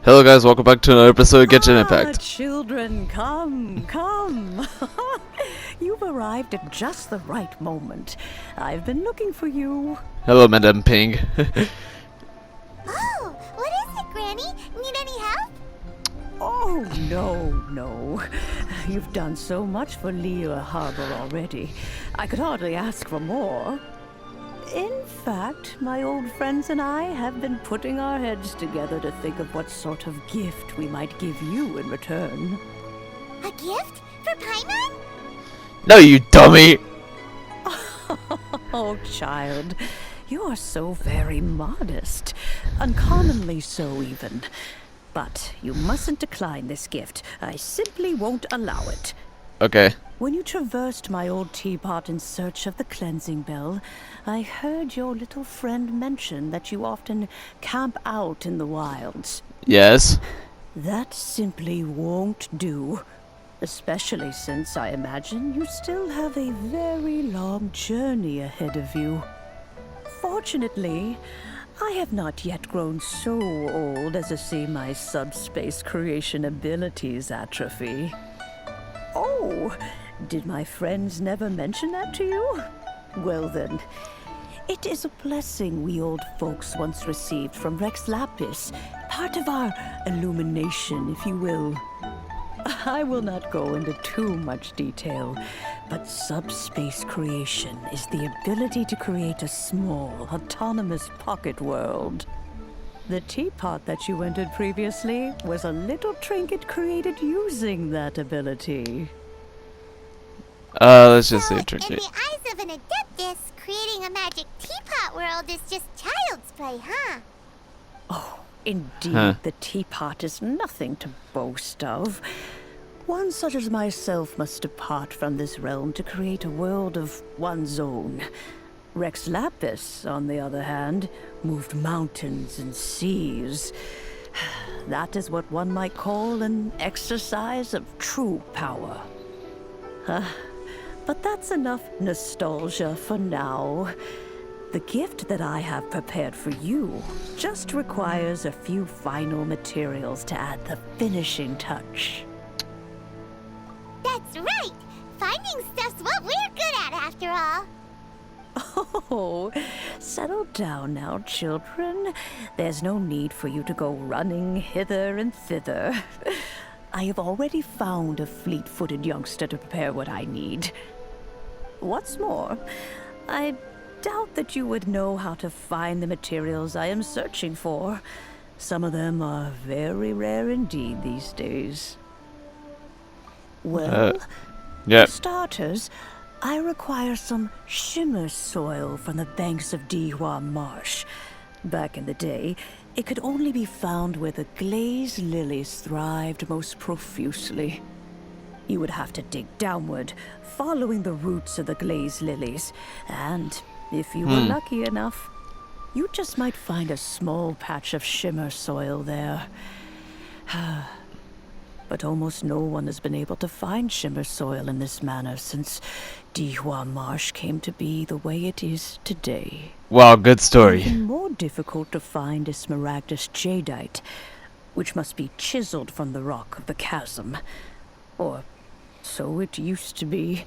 Hello guys, welcome back to another episode of Genshin Impact. Children, come. You've arrived at just the right moment. I've been looking for you. Hello, Madame Ping. Oh, what is it, Granny? Need any help? Oh, no. You've done so much for Liyue Harbor already. I could hardly ask for more. In fact, my old friends and I have been putting our heads together to think of what sort of gift we might give you in return. A gift? For Paimon? No, you dummy! Oh, child, you are so very modest. Uncommonly so, even. But you mustn't decline this gift. I simply won't allow it. Okay. When you traversed my old teapot in search of the cleansing bell, I heard your little friend mention that you often camp out in the wilds. Yes? That simply won't do. Especially since I imagine you still have a very long journey ahead of you. Fortunately, I have not yet grown so old as to see my subspace creation abilities atrophy. Oh, did my friends never mention that to you? Well then, it is a blessing we old folks once received from Rex Lapis, part of our illumination, if you will. I will not go into too much detail, but subspace creation is the ability to create a small, autonomous pocket world. The teapot that you entered previously was a little trinket created using that ability. Let's just say In trinket. the eyes of an adeptus, creating a magic teapot world is just child's play, huh? Oh, indeed, Huh. the teapot is nothing to boast of. One such as myself must depart from this realm to create a world of one's own. Rex Lapis, on the other hand, moved mountains and seas. That is what one might call an exercise of true power. But that's enough nostalgia for now. The gift that I have prepared for you just requires a few final materials to add the finishing touch. That's right! Finding stuff's what we're good at, after all. Oh, settle down now, children. There's no need for you to go running hither and thither. I have already found a fleet-footed youngster to prepare what I need. What's more, I doubt that you would know how to find the materials I am searching for. Some of them are very rare indeed these days. Well, Yeah. for starters, I require some shimmer soil from the banks of Dihua Marsh. Back in the day, it could only be found where the glazed lilies thrived most profusely. You would have to dig downward, following the roots of the glazed lilies, and if you were lucky enough, you just might find a small patch of shimmer soil there. But almost no one has been able to find shimmer soil in this manner since Dihua Marsh came to be the way it is today. Wow, good story. Even more difficult to find is smaragdus jadeite, which must be chiseled from the rock of the chasm. Or so it used to be.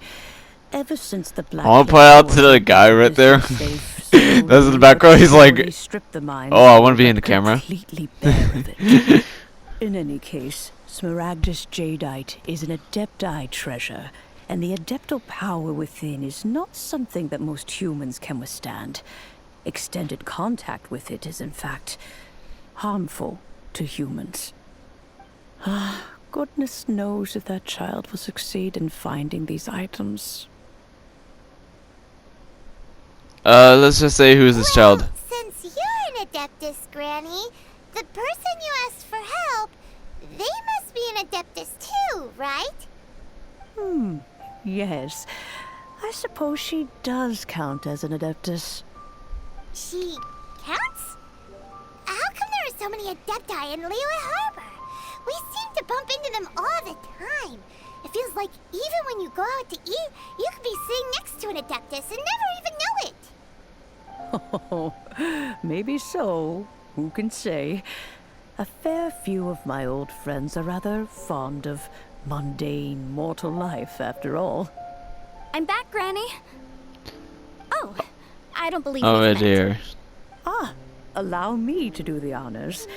Ever since the black. I want to point out to the guy right there. That's in the background. He's like, oh, I want to be in the camera. Completely bare of it. In any case, smaragdus jadeite is an adepti treasure, and the adeptal power within is not something that most humans can withstand. Extended contact with it is, in fact, harmful to humans. Goodness knows if that child will succeed in finding these items. Let's just say who's this child? Since you're an adeptus, Granny, the person you asked for help, they must be an adeptus too, right? Yes, I suppose she does count as an adeptus. She counts? How come there are so many adepti in Liyue Harbor? We seem to bump into them all the time. It feels like even when you go out to eat, you could be sitting next to an adeptus and never even know it. Oh, maybe so. Who can say? A fair few of my old friends are rather fond of mundane mortal life, after all. I'm back, Granny. Oh, I don't believe Oh, we've met. dear. Ah, allow me to do the honors.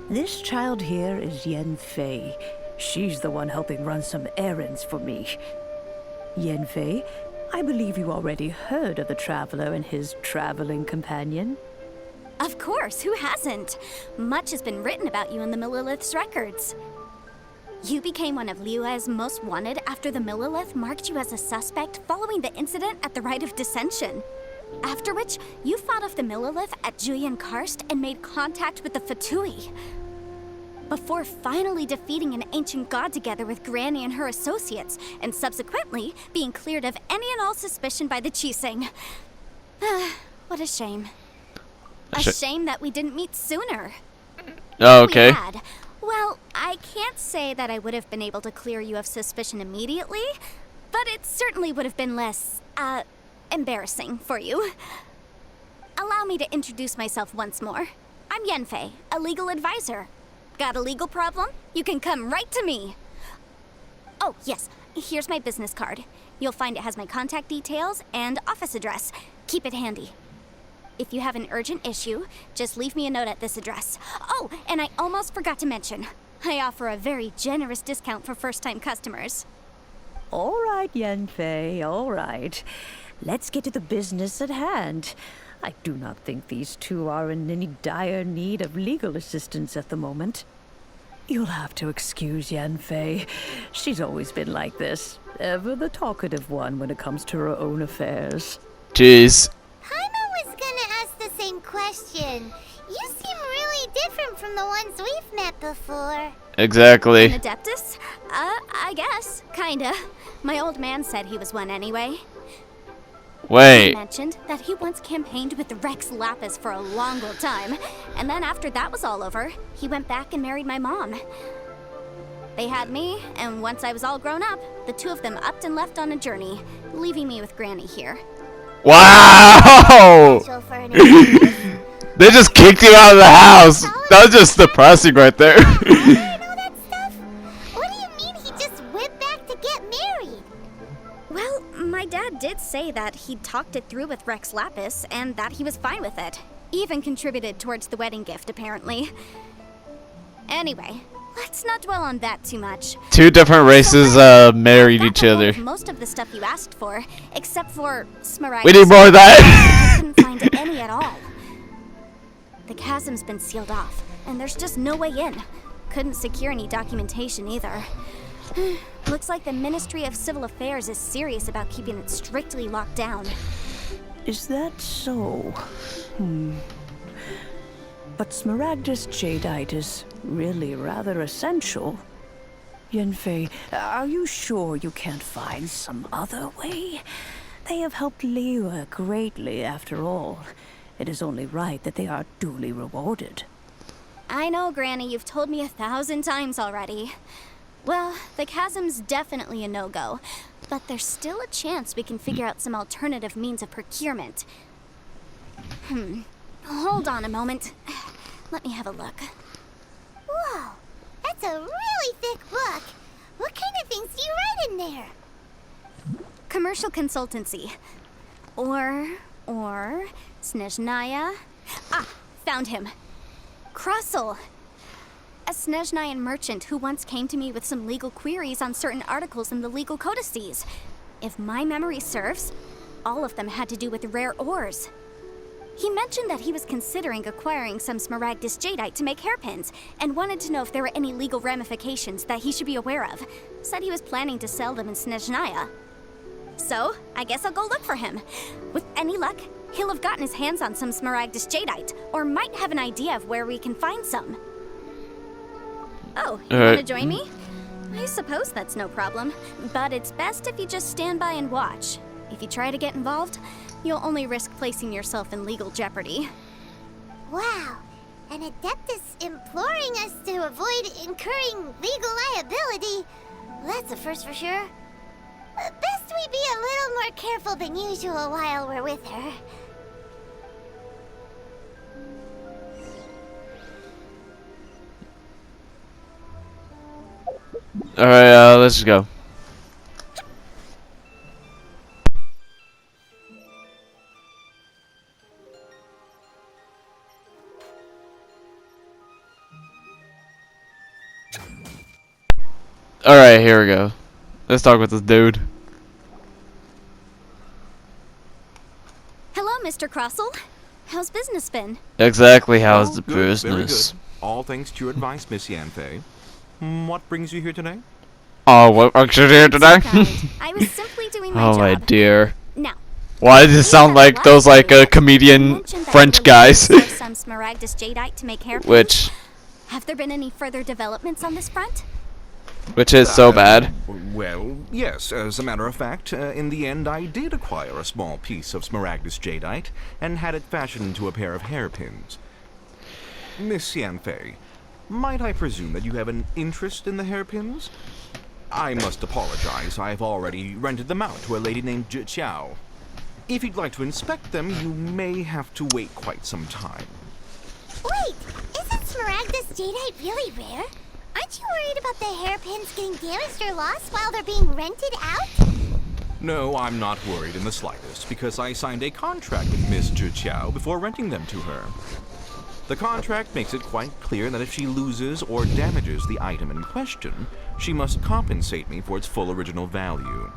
This child here is Yanfei. She's the one helping run some errands for me. Yanfei, I believe you already heard of the traveler and his traveling companion. Of course, who hasn't? Much has been written about you in the Millilith's records. You became one of Liyue's most wanted after the Millilith marked you as a suspect following the incident at the Rite of Dissension. After which, you fought off the Millilith at Julian Karst and made contact with the Fatui. Before finally defeating an ancient god together with Granny and her associates, and subsequently being cleared of any and all suspicion by the Chiseng. What a shame. A shame that we didn't meet sooner. Oh, okay. We had. Well, I can't say that I would have been able to clear you of suspicion immediately, but it certainly would have been less, embarrassing for you. Allow me to introduce myself once more. I'm Yanfei, a legal advisor. Got a legal problem? You can come right to me. Oh, yes, here's my business card. You'll find it has my contact details and office address. Keep it handy. If you have an urgent issue, just leave me a note at this address. Oh, and I almost forgot to mention, I offer a very generous discount for first-time customers. All right, Yanfei, all right. Let's get to the business at hand. I do not think these two are in any dire need of legal assistance at the moment. You'll have to excuse Yanfei. She's always been like this, ever the talkative one when it comes to her own affairs. Jeez. Paimon was gonna ask the same question. You seem really different from the ones we've met before. Exactly. An Adeptus? I guess. Kinda. My old man said he was one anyway. He Wait. mentioned that he once campaigned with Rex Lapis for a long old time, and then after that was all over, he went back and married my mom. They had me, and once I was all grown up, the two of them upped and left on a journey, leaving me with Granny here. Wow! So for an excuse, They just kicked you out of the house. That was just depressing right there. and all that stuff? What do you mean he just went back to get married? Well, my dad did say that he'd talked it through with Rex Lapis and that he was fine with it. Even contributed towards the wedding gift, apparently. Anyway, let's not dwell on that too much. Two different races married I've each got the other. bulk of most of the stuff you asked for, except for Smaragd. We need more of that. I couldn't find any at all. The chasm's been sealed off, and there's just no way in. Couldn't secure any documentation either. Looks like the Ministry of Civil Affairs is serious about keeping it strictly locked down. Is that so? But Smaragdus jadeite is really rather essential. Yanfei, are you sure you can't find some other way? They have helped Liyue greatly, after all. It is only right that they are duly rewarded. I know, Granny, you've told me 1,000 times already. Well, the chasm's definitely a no-go, but there's still a chance we can figure out some alternative means of procurement. Hold on a moment. Let me have a look. Whoa, that's a really thick book. What kind of things do you write in there? Commercial consultancy. Or, Snezhnaya. Ah, found him. Krusel. A Snezhnayan merchant who once came to me with some legal queries on certain articles in the legal codices. If my memory serves, all of them had to do with rare ores. He mentioned that he was considering acquiring some Smaragdus jadeite to make hairpins, and wanted to know if there were any legal ramifications that he should be aware of. Said he was planning to sell them in Snezhnaya. So, I guess I'll go look for him. With any luck, he'll have gotten his hands on some Smaragdus jadeite, or might have an idea of where we can find some. Oh, you wanna join me? I suppose that's no problem, but it's best if you just stand by and watch. If you try to get involved, you'll only risk placing yourself in legal jeopardy. Wow, an Adeptus imploring us to avoid incurring legal liability. That's a first for sure. Best we be a little more careful than usual while we're with her. Alright, let's go. Alright, here we go. Let's talk with this dude. Hello, Mr. Crossell. How's business been? Exactly, how's the Good, business? Very good. All thanks to your advice, Miss Yanfei. What brings you here today? Oh, what function here today? So kind. I was simply doing my Oh job. my dear. Now, Why does it sound like those comedian mentioned that French you were guys? looking for some smaragdus jadeite to make hairpins. which Have there been any further developments on this front? is so bad. Well, yes. As a matter of fact, in the end, I did acquire a small piece of smaragdus jadeite and had it fashioned into a pair of hairpins. Miss Yanfei, might I presume that you have an interest in the hairpins? I must apologize. I've already rented them out to a lady named Chiao. If you'd like to inspect them, you may have to wait quite some time. Wait, isn't smaragdus jadeite really rare? Aren't you worried about the hairpins getting damaged or lost while they're being rented out? No, I'm not worried in the slightest, because I signed a contract with Miss Chiao before renting them to her. The contract makes it quite clear that if she loses or damages the item in question, she must compensate me for its full original value.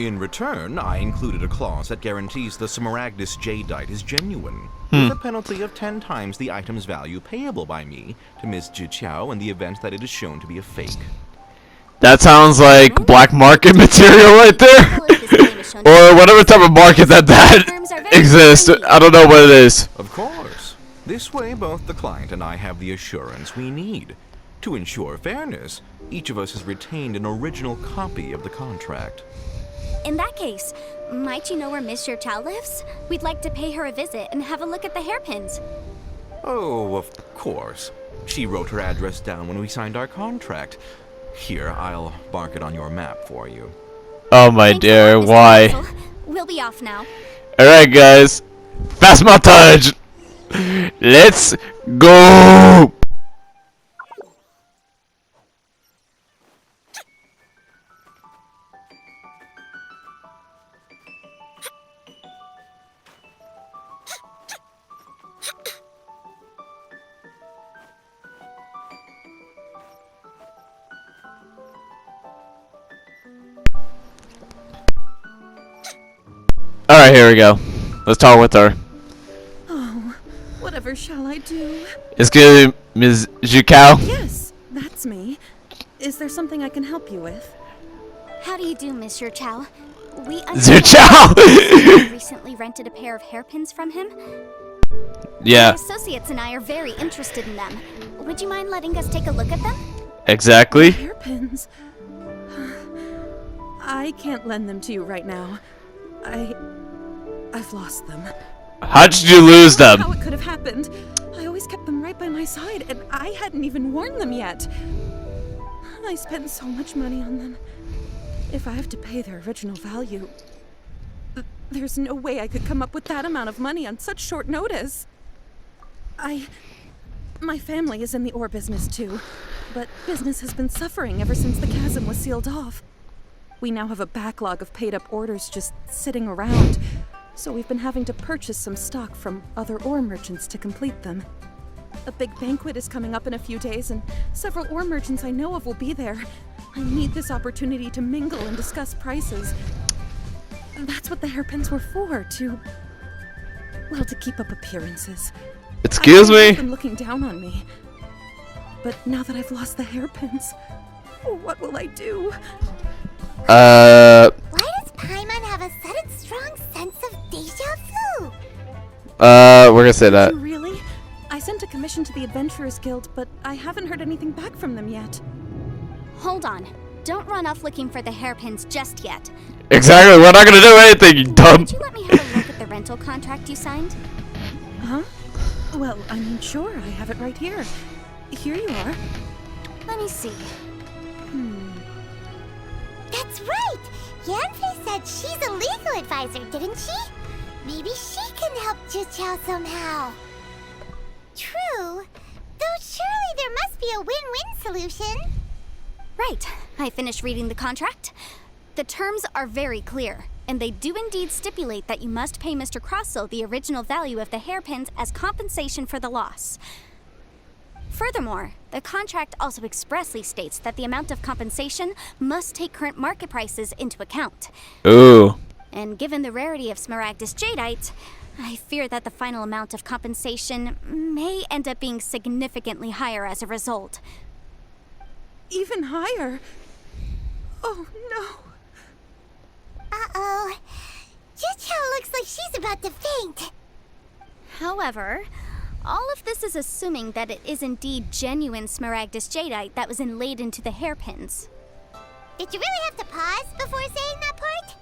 In return, I included a clause that guarantees the smaragdus jadeite is genuine, with a penalty of 10 times the item's value payable by me to Miss Chiao in the event that it is shown to be a fake. That sounds like black market material right there. Or whatever type of market that exists. I don't know what it is. Of course. This way, both the client and I have the assurance we need. To ensure fairness, each of us has retained an original copy of the contract. In that case, might you know where Miss Chow lives? We'd like to pay her a visit and have a look at the hairpins. Oh, of course. She wrote her address down when we signed our contract. Here, I'll mark it on your map for you. Oh my Thanks a dear, lot, Mr. why? Russell. We'll be off now. Alright guys, fast montage! Let's go! Alright, here we go. Let's talk with her. Oh, whatever shall I do? It's good, Ms. Zhukao. Yes, that's me. Is there something I can help you with? How do you do, Mr. Chow? We Zhukao! recently rented a pair of hairpins from him. Yeah, My associates and I are very interested in them. Would you mind letting us take a look at them? exactly. Hairpins. I can't lend them to you right now. I've lost them. How did you lose How them? it could have happened. I always kept them right by my side, and I hadn't even worn them yet. I spent so much money on them. If I have to pay their original value, there's no way I could come up with that amount of money on such short notice. My family is in the ore business too, but business has been suffering ever since the chasm was sealed off. We now have a backlog of paid-up orders just sitting around, so we've been having to purchase some stock from other ore merchants to complete them. A big banquet is coming up in a few days, and several ore merchants I know of will be there. I need this opportunity to mingle and discuss prices. That's what the hairpins were for, to keep up appearances. Excuse I me? them looking down on me. But now that I've lost the hairpins, what will I do? Why does Paimon have a sudden strong sense of deja vu? We're gonna say that. You really? I sent a commission to the Adventurers Guild, but I haven't heard anything back from them yet. Hold on. Don't run off looking for the hairpins just yet. Exactly, we're not gonna do anything, you dumb. Could you let me have a look at the rental contract you signed? Huh? Well, I mean, sure, I have it right here. Here you are. Let me see. That's right! Yanfei said she's a legal advisor, didn't she? Maybe she can help Chiao somehow. True. Though surely there must be a win-win solution. Right. I finished reading the contract. The terms are very clear, and they do indeed stipulate that you must pay Mr. Crossel the original value of the hairpins as compensation for the loss. Furthermore, the contract also expressly states that the amount of compensation must take current market prices into account. Ooh. And given the rarity of Smaragdus jadeite, I fear that the final amount of compensation may end up being significantly higher as a result. Even higher? Oh, no. Uh-oh. Juchao looks like she's about to faint. However, all of this is assuming that it is indeed genuine Smaragdus jadeite that was inlaid into the hairpins. Did you really have to pause before saying that part?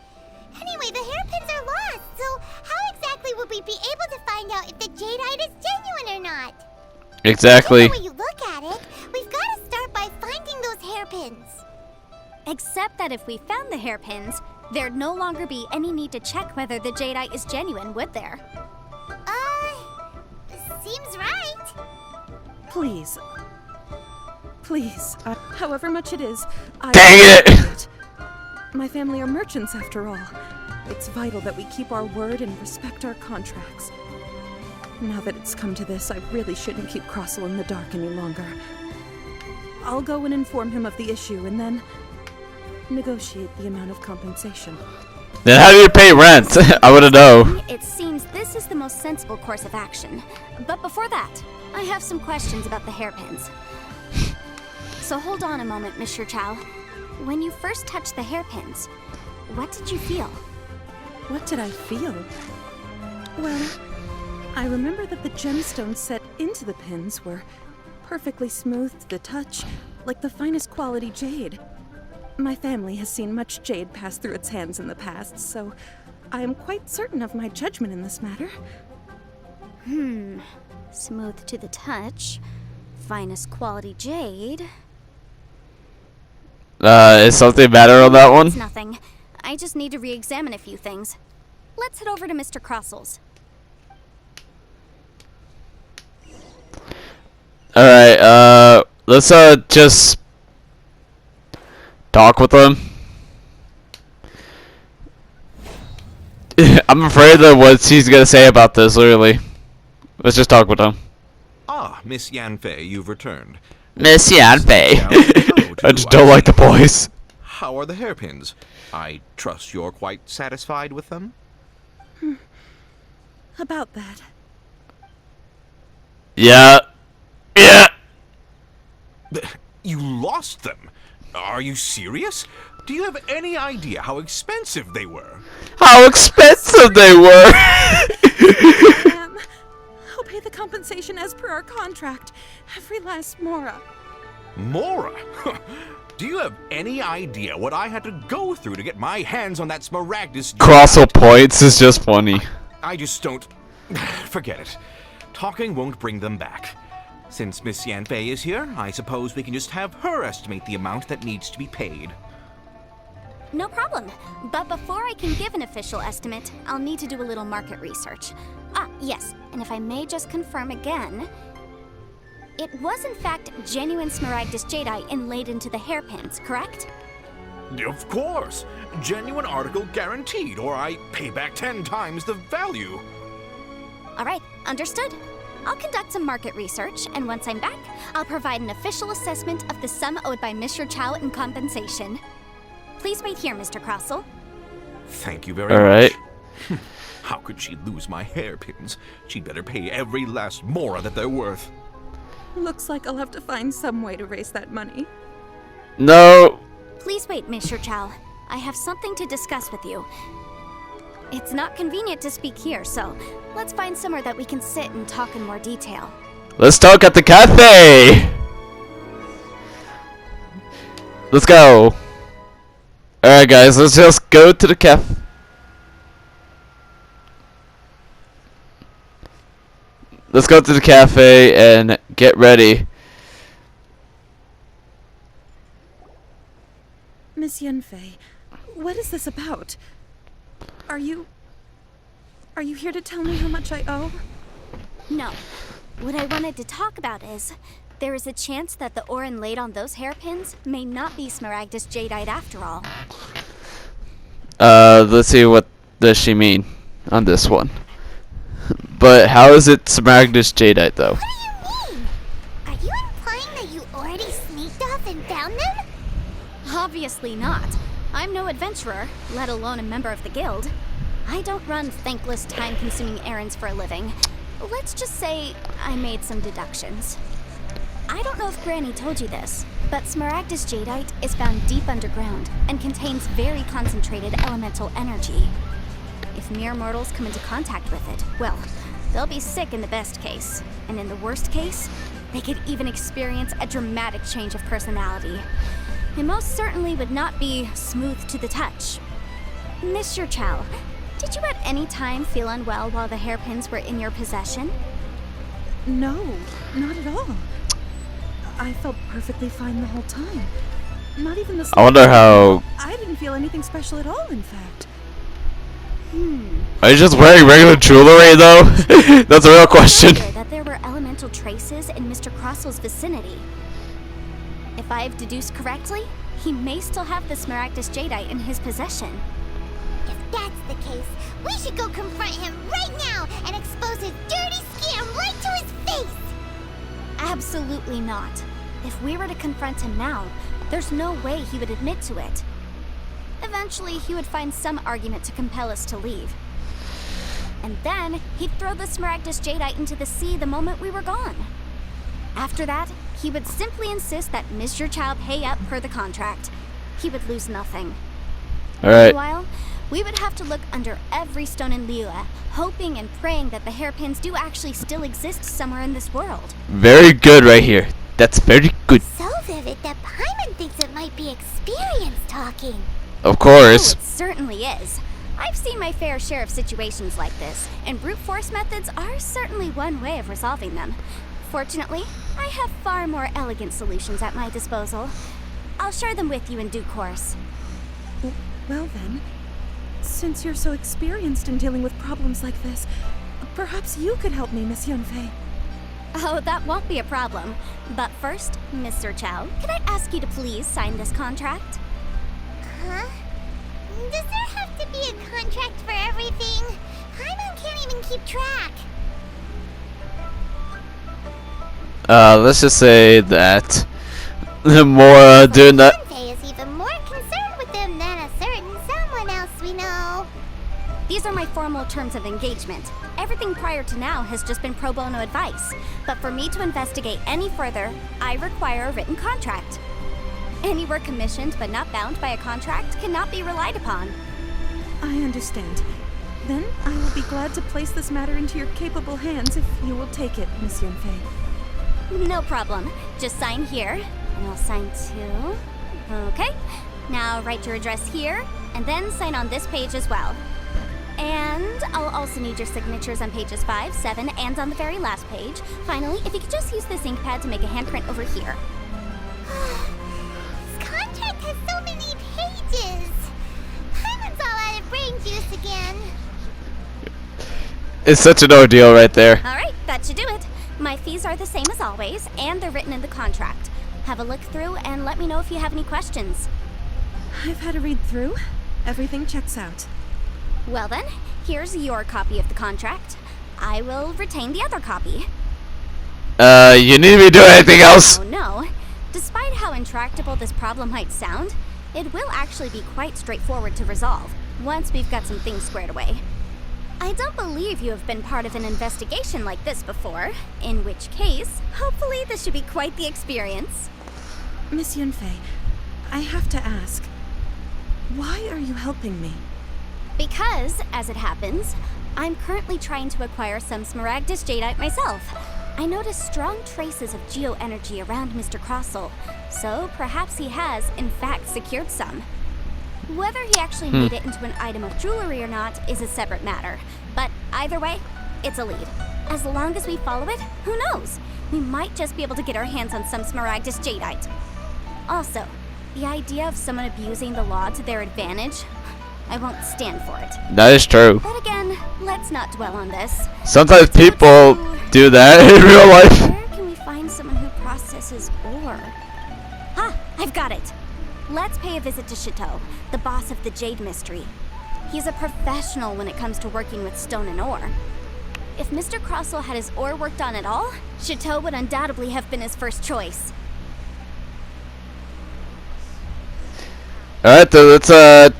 Anyway, the hairpins are lost, so how exactly would we be able to find out if the jadeite is genuine or not? Exactly. When you look at it, we've got to start by finding those hairpins. Except that if we found the hairpins, there'd no longer be any need to check whether the jadeite is genuine, would there? Seems right. Please. Please. However much it is, Dang it! My family are merchants, after all. It's vital that we keep our word and respect our contracts. Now that it's come to this, I really shouldn't keep Crossel in the dark any longer. I'll go and inform him of the issue and then negotiate the amount of compensation. Then how do you pay rent? I wanna know. It seems this is the most sensible course of action. But before that, I have some questions about the hairpins. So hold on a moment, Mr. Chow. When you first touched the hairpins, what did you feel? What did I feel? Well, I remember that the gemstones set into the pins were perfectly smooth to the touch, like the finest quality jade. My family has seen much jade pass through its hands in the past, so I am quite certain of my judgment in this matter. Smooth to the touch, finest quality jade. Is something matter on that one? It's nothing. I just need to re-examine a few things. Let's head over to Mr. Crossel's. Alright, let's just talk with them. I'm afraid of what he's gonna say about this, literally. Let's just talk with him. Ah, Miss Yanfei, you've returned. Miss Yanfei. Hello to I just don't like the voice. How are the hairpins? I trust you're quite satisfied with them? About that. Yeah. Yeah. You lost them? Are you serious? Do you have any idea how expensive they were? How expensive they were! Ma'am, I'll pay the compensation as per our contract. Every last mora. Mora? Do you have any idea what I had to go through to get my hands on that Smaragdus? Crossel points is just funny. I just don't... Forget it. Talking won't bring them back. Since Miss Yanfei is here, I suppose we can just have her estimate the amount that needs to be paid. No problem. But before I can give an official estimate, I'll need to do a little market research. Ah, yes, and if I may just confirm again, it was in fact genuine Smaragdus jadeite inlaid into the hairpins, correct? Of course! Genuine article guaranteed, or I pay back 10 times the value. Alright, understood. I'll conduct some market research, and once I'm back, I'll provide an official assessment of the sum owed by Mr. Chow in compensation. Please wait here, Mr. Crossel. Thank you very All right. much. How could she lose my hairpins? She'd better pay every last mora that they're worth. Looks like I'll have to find some way to raise that money. No. Please wait, Mr. Chow. I have something to discuss with you. It's not convenient to speak here, so let's find somewhere that we can sit and talk in more detail. Let's talk at the cafe. Let's go. Alright guys, let's just go to the cafe. Let's go to the cafe and get ready. Miss Yanfei, what is this about? Are you here to tell me how much I owe? No. What I wanted to talk about is there is a chance that the ore inlaid on those hairpins may not be Smaragdus jadeite after all. Let's see, what does she mean on this one? But how is it Smaragdus jadeite though? What do you mean? Are you implying that you already sneaked off and found them? Obviously not. I'm no adventurer, let alone a member of the guild. I don't run thankless, time-consuming errands for a living. Let's just say I made some deductions. I don't know if Granny told you this, but Smaragdus jadeite is found deep underground and contains very concentrated elemental energy. If mere mortals come into contact with it, well, they'll be sick in the best case. And in the worst case, they could even experience a dramatic change of personality. It most certainly would not be smooth to the touch. Mr. Chow, did you at any time feel unwell while the hairpins were in your possession? No, not at all. I felt perfectly fine the whole time. Not even the I wonder how. I didn't feel anything special at all, in fact. Are you just wearing regular jewelry though? That's a real question. That there were elemental traces in Mr. Crossel's vicinity. If I've deduced correctly, he may still have the Smaragdus jadeite in his possession. If that's the case, we should go confront him right now and expose his dirty scam right to his face! Absolutely not. If we were to confront him now, there's no way he would admit to it. Eventually, he would find some argument to compel us to leave. And then, he'd throw the Smaragdus jadeite into the sea the moment we were gone. After that, he would simply insist that Mr. Chow pay up per the contract. He would lose nothing. Alright. Meanwhile, we would have to look under every stone in Liyue, hoping and praying that the hairpins do actually still exist somewhere in this world. Very good right here. That's very good. So vivid that Paimon thinks it might be experience talking. Of Oh, course. it certainly is. I've seen my fair share of situations like this, and brute force methods are certainly one way of resolving them. Fortunately, I have far more elegant solutions at my disposal. I'll share them with you in due course. Well then, since you're so experienced in dealing with problems like this, perhaps you could help me, Miss Yanfei. Oh, that won't be a problem. But first, Mr. Chow, could I ask you to please sign this contract? Huh? Does there have to be a contract for everything? Paimon can't even keep track. Let's just say that the more doing that. Yanfei is even more concerned with them than a certain someone else we know. These are my formal terms of engagement. Everything prior to now has just been pro bono advice. But for me to investigate any further, I require a written contract. Any work commissioned but not bound by a contract cannot be relied upon. I understand. Then I will be glad to place this matter into your capable hands if you will take it, Miss Yanfei. No problem. Just sign here, and I'll sign too. Okay. Now write your address here, and then sign on this page as well. And I'll also need your signatures on pages 5, 7, and on the very last page. Finally, if you could just use this ink pad to make a handprint over here. This contract has so many pages. Paimon's all out of brain juice again. It's such an ordeal right there. All right, that should do it. My fees are the same as always, and they're written in the contract. Have a look through and let me know if you have any questions. I've had a read through. Everything checks out. Well then, here's your copy of the contract. I will retain the other copy. You need me to do anything else? Oh no. Despite how intractable this problem might sound, it will actually be quite straightforward to resolve, once we've got some things squared away. I don't believe you have been part of an investigation like this before, in which case, hopefully this should be quite the experience. Miss Yanfei, I have to ask, why are you helping me? Because, as it happens, I'm currently trying to acquire some Smaragdus jadeite myself. I noticed strong traces of geoenergy around Mr. Crossel, so perhaps he has, in fact, secured some. Whether he actually made it into an item of jewelry or not is a separate matter, but either way, it's a lead. As long as we follow it, who knows? We might just be able to get our hands on some Smaragdus jadeite. Also, the idea of someone abusing the law to their advantage, I won't stand for it. That is true. But again, let's not dwell on this. Sometimes people do that in real life. Where can we find someone who processes processes ore. Ah, I've got it. Let's pay a visit to Chateau, the boss of the Jade Mystery. He's a professional when it comes to working with stone and ore. If Mr. Crossell had his ore worked on at all, Chateau would undoubtedly have been his first choice. Alright, then let's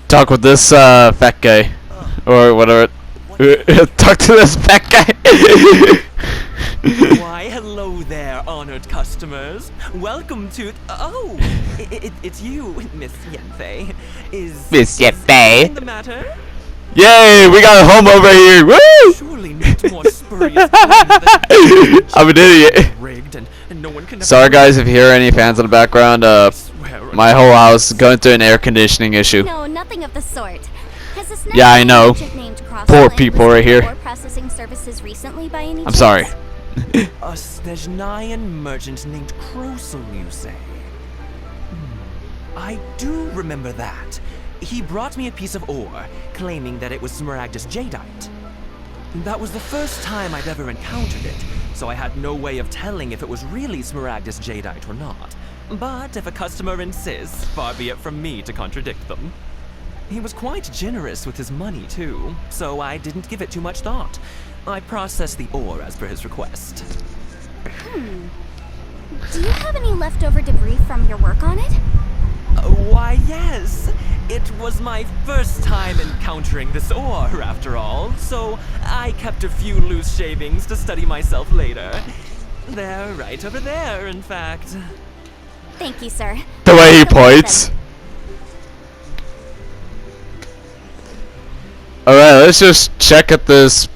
talk with this fat guy. Or whatever. Talk to this fat guy. Why, hello there, honored customers. Welcome to... Oh, it's you, Miss Yanfei. Miss Is Yanfei. anything the matter? Yay, we got a home over here. Woo! Surely not more spurious plan than I'm an idiot. rigged and no one can... Sorry guys if you hear any fans in the background. My whole house is going through an air conditioning issue. No, nothing of the sort. Has this Yeah, I know. merchant named Crossell Poor people right here. ore processing services recently by any I'm chance? sorry. A Snezhnayan merchant named Crossell, you say? I do remember that. He brought me a piece of ore, claiming that it was Smaragdus Jadeite. That was the first time I'd ever encountered it, so I had no way of telling if it was really Smaragdus Jadeite or not. But if a customer insists, far be it from me to contradict them. He was quite generous with his money, too, so I didn't give it too much thought. I processed the ore as per his request. Do you have any leftover debris from your work on it? Why, yes. It was my first time encountering this ore, after all, so I kept a few loose shavings to study myself later. They're right over there, in fact. Thank you, sir. The way he points. Alright, let's just check at this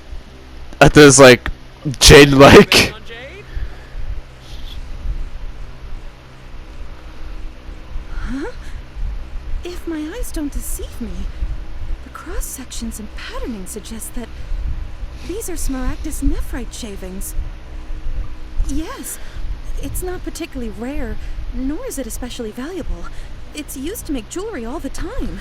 like jade-like. If my eyes don't deceive me, the cross-sections and patterning suggest that these are Smaragdus nephrite shavings. Yes, it's not particularly rare, nor is it especially valuable. It's used to make jewelry all the time.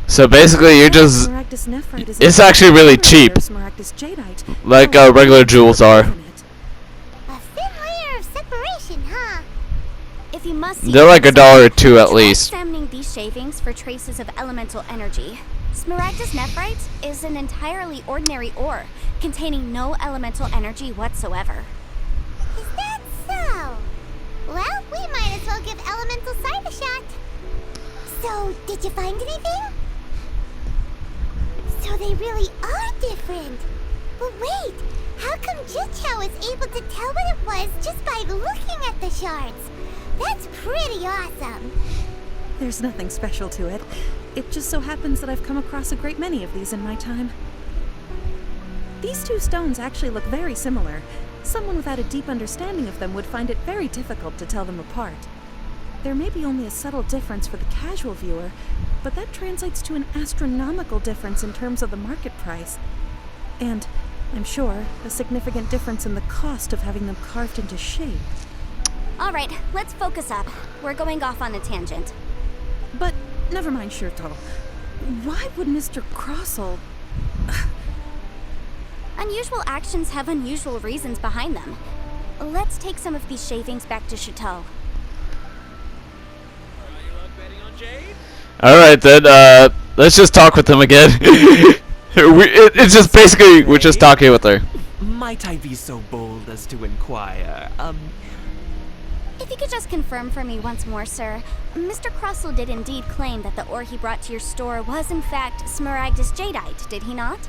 So basically you're just... Smaragdus nephrite is It's actually really cheap. Smaragdus jadeite, Like regular jewels are. A thin layer of separation, huh? If you must see They're like $1 or $2 at try least. examining these shavings for traces of elemental energy. Smaragdus nephrite is an entirely ordinary ore, containing no elemental energy whatsoever. Is that so? Well, we might as well give elemental sight a shot. So, did you find anything? So they really are different. But wait, how come Jichao was able to tell what it was just by looking at the shards? That's pretty awesome. There's nothing special to it. It just so happens that I've come across a great many of these in my time. These two stones actually look very similar. Someone without a deep understanding of them would find it very difficult to tell them apart. There may be only a subtle difference for the casual viewer, but that translates to an astronomical difference in terms of the market price. And, I'm sure, a significant difference in the cost of having them carved into shape. All right, let's focus up. We're going off on a tangent. But, never mind, Shirto. Why would Mr. Crossell... Unusual actions have unusual reasons behind them. Let's take some of these shavings back to Chateau. Alright then, let's just talk with him again. It's just basically, we're just talking with her. Might I be so bold as to inquire, If you could just confirm for me once more, sir. Mr. Crossell did indeed claim that the ore he brought to your store was in fact Smaragdus Jadeite, did he not?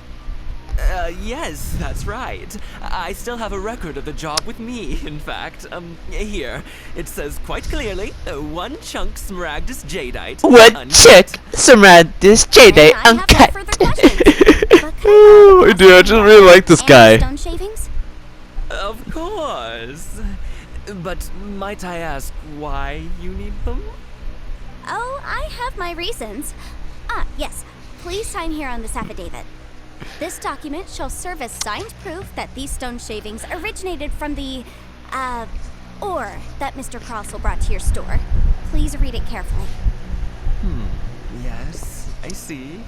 Yes, that's right. I still have a record of the job with me, in fact. Here. It says quite clearly, 1 chunk Smaragdus Jadeite. What uncut. check? Smaragdus Jadeite I have no uncut. further questions. But could Oh, I dude, I just really like this and guy. stone shavings? Of course. But might I ask why you need them? Oh, I have my reasons. Ah, yes. Please sign here on this affidavit. This document shall serve as signed proof that these stone shavings originated from the, ore that Mr. Crossell brought to your store. Please read it carefully. Yes, I see.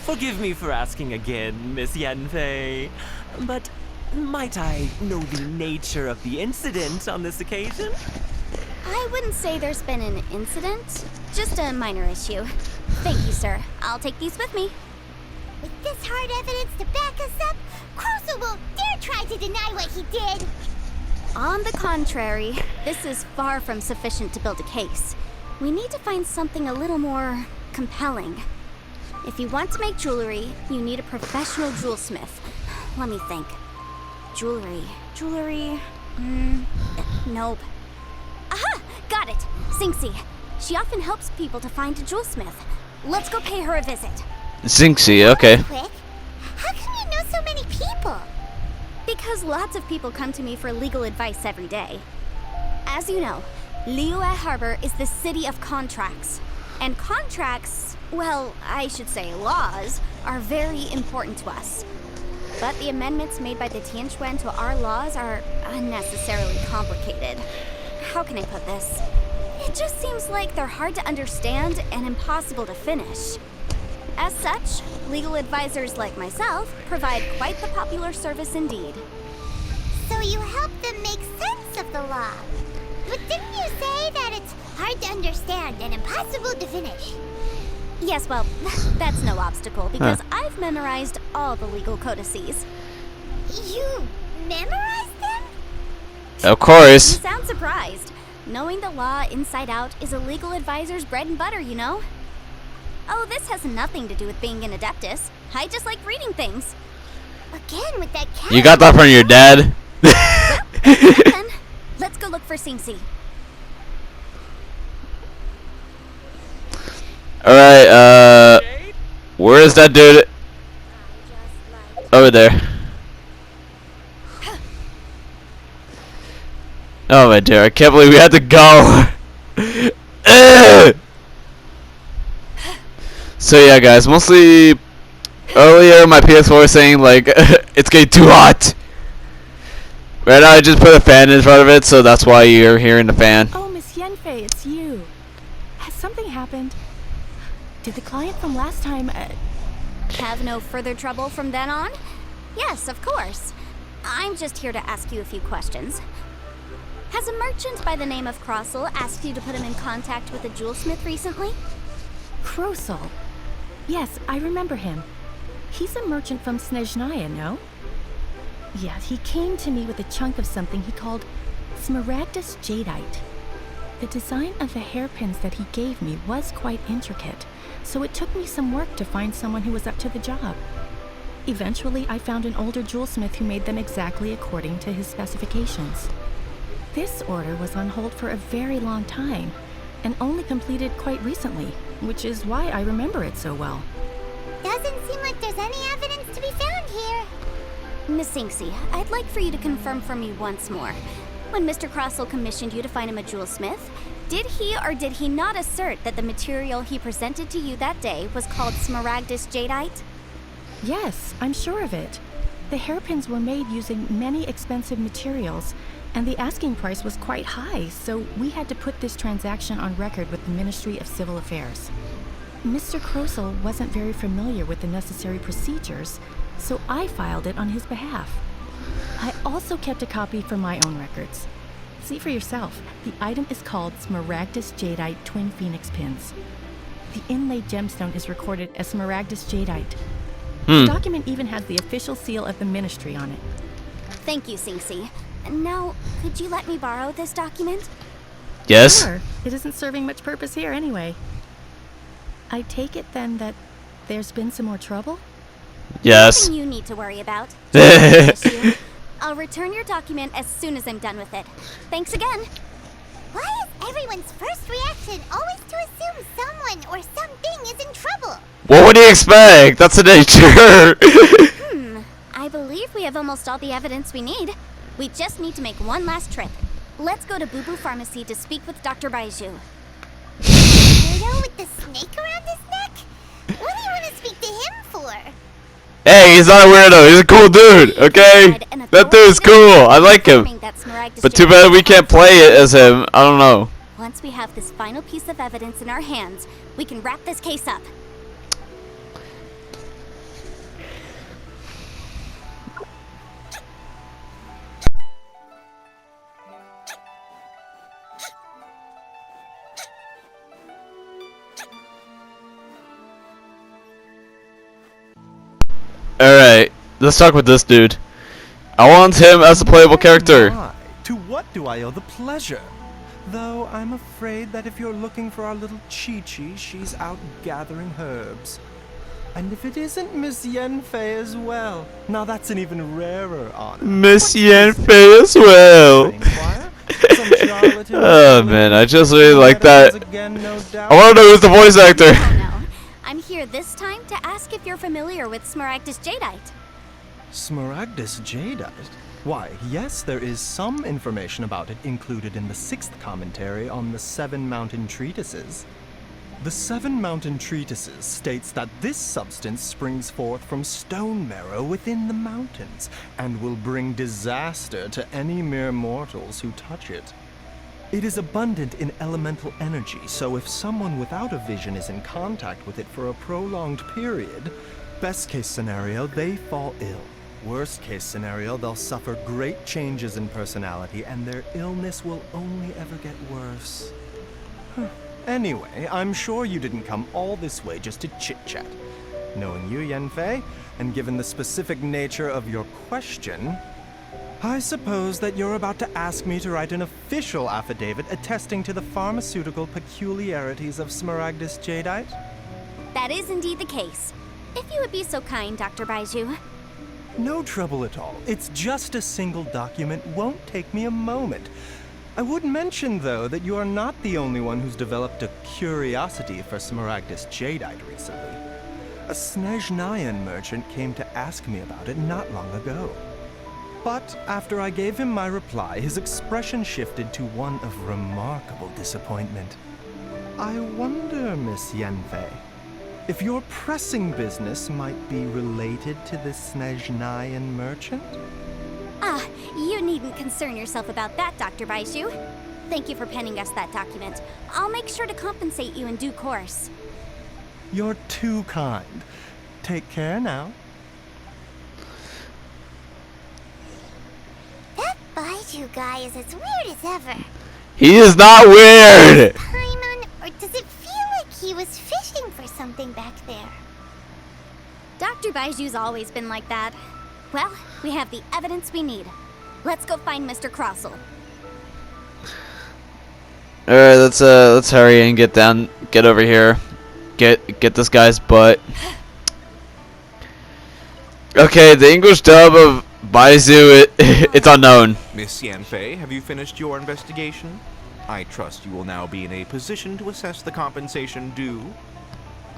Forgive me for asking again, Miss Yanfei, but Might I know the nature of the incident on this occasion? I wouldn't say there's been an incident, just a minor issue. Thank you, sir. I'll take these with me. With this hard evidence to back us up, Crusoe won't dare try to deny what he did. On the contrary, this is far from sufficient to build a case. We need to find something a little more compelling. If you want to make jewelry, you need a professional jewelsmith. Let me think. Jewelry. Nope. Aha! Got it! Sinxie. She often helps people to find a jewelsmith. Let's go pay her a visit. Zinxie, okay. Quick, how come you know so many people? Because lots of people come to me for legal advice every day. As you know, Liyue Harbor is the city of contracts. And contracts, well, I should say laws, are very important to us. But the amendments made by the Tianquan to our laws are unnecessarily complicated. How can I put this? It just seems like they're hard to understand and impossible to finish. As such, legal advisors like myself provide quite the popular service indeed. So you help them make sense of the law. But didn't you say that it's hard to understand and impossible to finish? Yes, well, that's no obstacle because I've memorized all the legal codices. You memorized them? Of course. You sound surprised. Knowing the law inside out is a legal advisor's bread and butter, you know? Oh, this has nothing to do with being an adeptus. I just like reading things. Again with that cat. You got that from your dad? Then, let's go look for Sinxie. Alright, where is that dude? Over there. Oh my dear, I can't believe we had to go. So yeah guys, mostly earlier my PS4 was saying like it's getting too hot. Right now I just put a fan in front of it, so that's why you're hearing the fan. Oh, Miss Yanfei, it's you. Has something happened? Did the client from last time, Have no further trouble from then on? Yes, of course. I'm just here to ask you a few questions. Has a merchant by the name of Crossel asked you to put him in contact with a jewelsmith recently? Krosel? Yes, I remember him. He's a merchant from Snezhnaya, no? Yeah, he came to me with a chunk of something he called Smaragdus Jadeite. The design of the hairpins that he gave me was quite intricate, so it took me some work to find someone who was up to the job. Eventually, I found an older jewelsmith who made them exactly according to his specifications. This order was on hold for a very long time, and only completed quite recently, which is why I remember it so well. Doesn't seem like there's any evidence to be found here. Miss Sinxie, I'd like for you to confirm for me once more. When Mr. Crossel commissioned you to find him a jewelsmith, did he or did he not assert that the material he presented to you that day was called Smaragdus Jadeite? Yes, I'm sure of it. The hairpins were made using many expensive materials, and the asking price was quite high, so we had to put this transaction on record with the Ministry of Civil Affairs. Mr. Krosel wasn't very familiar with the necessary procedures, so I filed it on his behalf. I also kept a copy for my own records. See for yourself, the item is called Smaragdus Jadeite Twin Phoenix Pins. The inlaid gemstone is recorded as Smaragdus Jadeite. The document even has the official seal of the ministry on it. Thank you, Sinxie. Now, could you let me borrow this document? Yes? Sure, it isn't serving much purpose here anyway. I take it then that there's been some more trouble? Yes. Nothing you need to worry about. Just an issue. I'll return your document as soon as I'm done with it. Thanks again. Why is everyone's first reaction always to assume someone or something is in trouble? What would you expect? That's the nature. I believe we have almost all the evidence we need. We just need to make one last trip. Let's go to Boo Boo Pharmacy to speak with Dr. Baiju. Weirdo with the snake around his neck? What do you want to speak to him for? Hey, he's not a weirdo. He's a cool dude, okay? That dude's cool. I like him. But too bad we can't play it as him. I don't know. Once we have this final piece of evidence in our hands, we can wrap this case up. Alright, let's talk with this dude. I want him as a playable character. My, to what do I owe the pleasure? Though I'm afraid that if you're looking for our little Chi-Chi, she's out gathering herbs. And if it isn't Miss Yanfei as well, now that's an even rarer honor. Miss Yanfei as well. Inquire? Some charlatan Oh man, I just really like that. again, no doubt. I want to know who's the voice actor. Oh no. I'm here this time to ask if you're familiar with Smaragdus Jadeite. Smaragdus Jadeite? Why, yes, there is some information about it included in the 6th commentary on the 7 Mountain Treatises. The 7 Mountain Treatises states that this substance springs forth from stone marrow within the mountains, and will bring disaster to any mere mortals who touch it. It is abundant in elemental energy, so if someone without a vision is in contact with it for a prolonged period, best case scenario, they fall ill. Worst case scenario, they'll suffer great changes in personality, and their illness will only ever get worse. Anyway, I'm sure you didn't come all this way just to chit-chat. Knowing you, Yanfei, and given the specific nature of your question, I suppose that you're about to ask me to write an official affidavit attesting to the pharmaceutical peculiarities of Smaragdus Jadeite? That is indeed the case. If you would be so kind, Dr. Baiju. No trouble at all. It's just a single document, won't take me a moment. I would mention, though, that you are not the only one who's developed a curiosity for Smaragdus Jadeite recently. A Snezhnayan merchant came to ask me about it not long ago. But after I gave him my reply, his expression shifted to one of remarkable disappointment. I wonder, Miss Yanfei, if your pressing business might be related to the Snezhnayan merchant? Ah, you needn't concern yourself about that, Dr. Baiju. Thank you for penning us that document. I'll make sure to compensate you in due course. You're too kind. Take care now. That Baiju guy is as weird as ever. He is not weird. Paimon, or does it feel like he was fishing for something back there? Dr. Baiju's always been like that. Well, we have the evidence we need. Let's go find Mr. Crossell. All right, let's hurry and get over here, get this guy's butt. Okay, the English dub of Baizu, it's unknown. Miss Yanfei, have you finished your investigation? I trust you will now be in a position to assess the compensation due.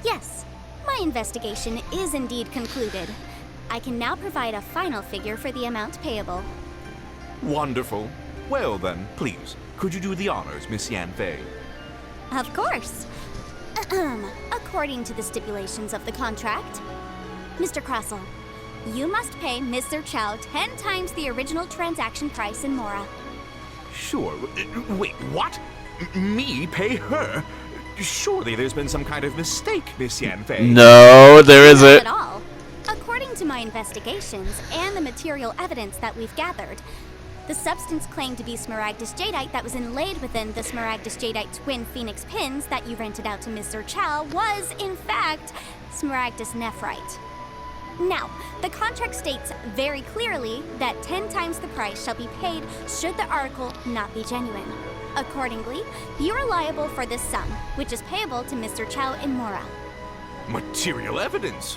Yes, my investigation is indeed concluded. I can now provide a final figure for the amount payable. Wonderful. Well then, please, could you do the honors, Miss Yanfei? Of course. According to the stipulations of the contract, Mr. Crossell, you must pay Mr. Chow 10 times the original transaction price in Mora. Sure. Wait, what? Me pay her? Surely there's been some kind of mistake, Miss Yanfei. No, there Not isn't. at all. According to my investigations and the material evidence that we've gathered, the substance claimed to be Smaragdus Jadeite that was inlaid within the Smaragdus Jadeite twin phoenix pins that you rented out to Mr. Chow was, in fact, Smaragdus Nephrite. Now, the contract states very clearly that 10 times the price shall be paid should the article not be genuine. Accordingly, you are liable for this sum, which is payable to Mr. Chow in Mora. Material evidence?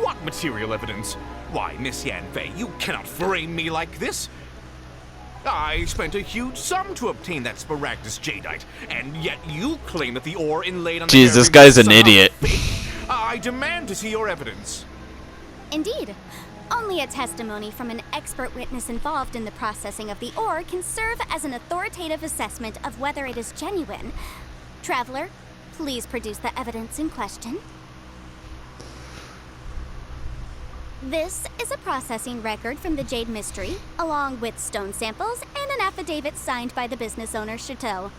What material evidence? Why, Miss Yanfei, you cannot frame me like this. I spent a huge sum to obtain that Smaragdus Jadeite, and yet you claim that the ore inlaid on the Jeez, this very guy's an somehow idiot. fake. I demand to see your evidence. Indeed. Only a testimony from an expert witness involved in the processing of the ore can serve as an authoritative assessment of whether it is genuine. Traveler, please produce the evidence in question. This is a processing record from the Jade Mystery, along with stone samples and an affidavit signed by the business owner, Chateau.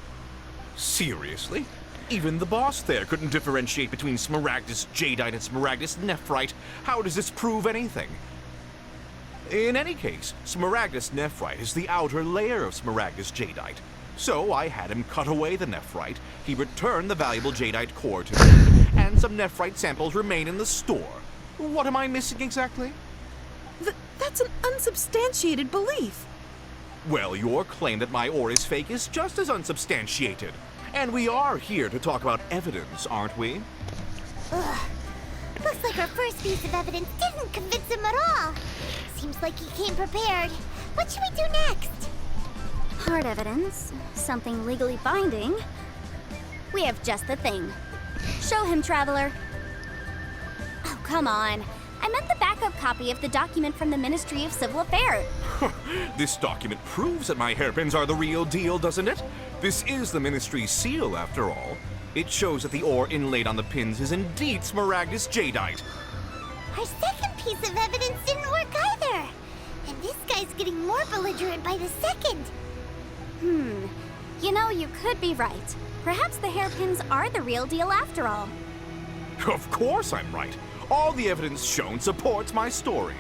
Seriously? Even the boss there couldn't differentiate between Smaragdus Jadeite and Smaragdus Nephrite. How does this prove anything? In any case, Smaragdus Nephrite is the outer layer of Smaragdus Jadeite. So I had him cut away the Nephrite, he returned the valuable Jadeite core to me, and some Nephrite samples remain in the store. What am I missing exactly? That's an unsubstantiated belief. Well, your claim that my ore is fake is just as unsubstantiated. And we are here to talk about evidence, aren't we? Ugh. Looks like our first piece of evidence didn't convince him at all. Seems like he came prepared. What should we do next? Hard evidence, something legally binding. We have just the thing. Show him, Traveler. Oh, come on. I meant the backup copy of the document from the Ministry of Civil Affairs. This document proves that my hairpins are the real deal, doesn't it? This is the Ministry's seal, after all. It shows that the ore inlaid on the pins is indeed Smaragdus jadeite. Our second piece of evidence didn't work either. And this guy's getting more belligerent by the second. You know, you could be right. Perhaps the hairpins are the real deal after all. Of course I'm right. All the evidence shown supports my story.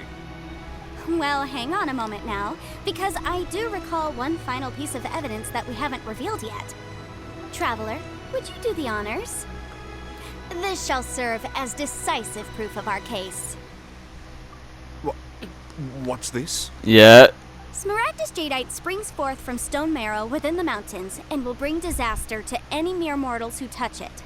Well, hang on a moment now, because I do recall one final piece of evidence that we haven't revealed yet. Traveler, would you do the honors? This shall serve as decisive proof of our case. What's this? Yeah. Smaragdus jadeite springs forth from stone marrow within the mountains and will bring disaster to any mere mortals who touch it.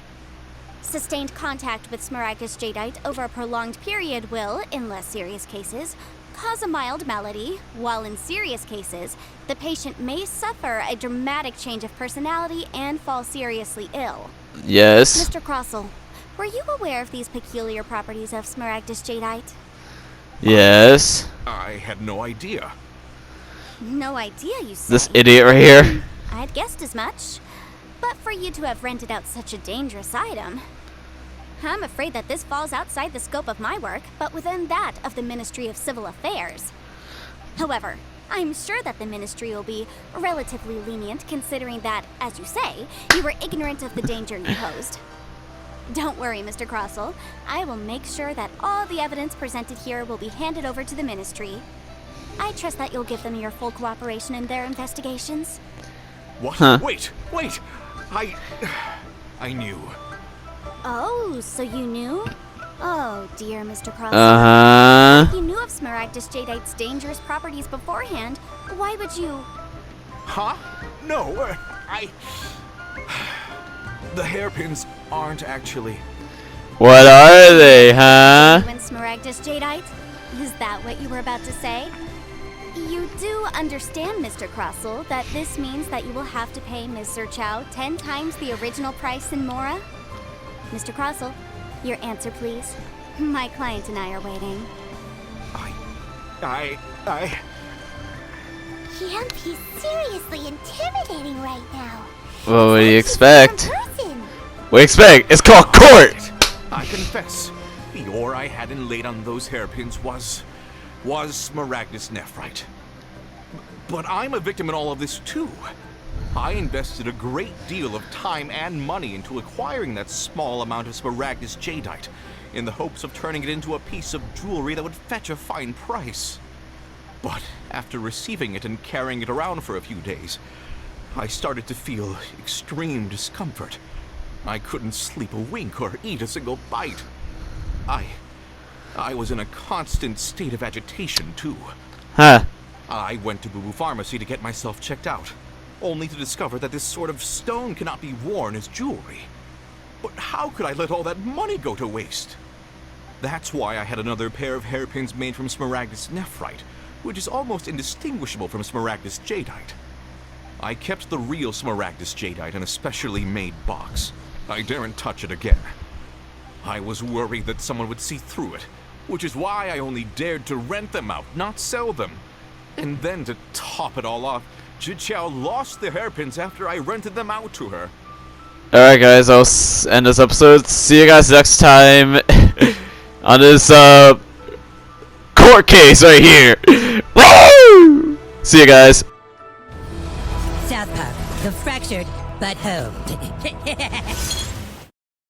Sustained contact with Smaragdus jadeite over a prolonged period will, in less serious cases, cause a mild malady, while in serious cases, the patient may suffer a dramatic change of personality and fall seriously ill. Yes. Mr. Crossell, were you aware of these peculiar properties of Smaragdus jadeite? Yes. I had no idea. No idea, you say? This idiot right here. I'd guessed as much. But for you to have rented out such a dangerous item, I'm afraid that this falls outside the scope of my work, but within that of the Ministry of Civil Affairs. However, I'm sure that the Ministry will be relatively lenient considering that, as you say, you were ignorant of the danger you posed. Don't worry, Mr. Crossell. I will make sure that all the evidence presented here will be handed over to the Ministry. I trust that you'll give them your full cooperation in their investigations. What? Huh. Wait! I knew. Oh, so you knew? Oh, dear Mr. Crossell. Uh-huh. If you knew of Smaragdus jadeite's dangerous properties beforehand, why would you... Huh? No, The hairpins aren't actually... What are they, huh? You and Smaragdus jadeite? Is that what you were about to say? You do understand, Mr. Crossell, that this means that you will have to pay Ms. Zerchow 10 times the original price in Mora? Mr. Crossell, your answer, please. My client and I are waiting. He's seriously intimidating right now. What would you He's expect? a person. What do you expect? It's called court! I confess, the ore I had inlaid on those hairpins was Smaragdus nephrite. But I'm a victim in all of this too. I invested a great deal of time and money into acquiring that small amount of Smaragdus jadeite, in the hopes of turning it into a piece of jewelry that would fetch a fine price. But after receiving it and carrying it around for a few days, I started to feel extreme discomfort. I couldn't sleep a wink or eat a single bite. I was in a constant state of agitation, too. Huh. I went to Boo Boo Pharmacy to get myself checked out, only to discover that this sort of stone cannot be worn as jewelry. But how could I let all that money go to waste? That's why I had another pair of hairpins made from Smaragdus nephrite, which is almost indistinguishable from Smaragdus jadeite. I kept the real Smaragdus jadeite in a specially made box. I daren't touch it again. I was worried that someone would see through it, which is why I only dared to rent them out, not sell them. And then to top it all off, Zhiqiao lost the hairpins after I rented them out to her. Alright guys, I'll end this episode. See you guys next time on this court case right here. Woo! See you guys. South Park, the fractured but home.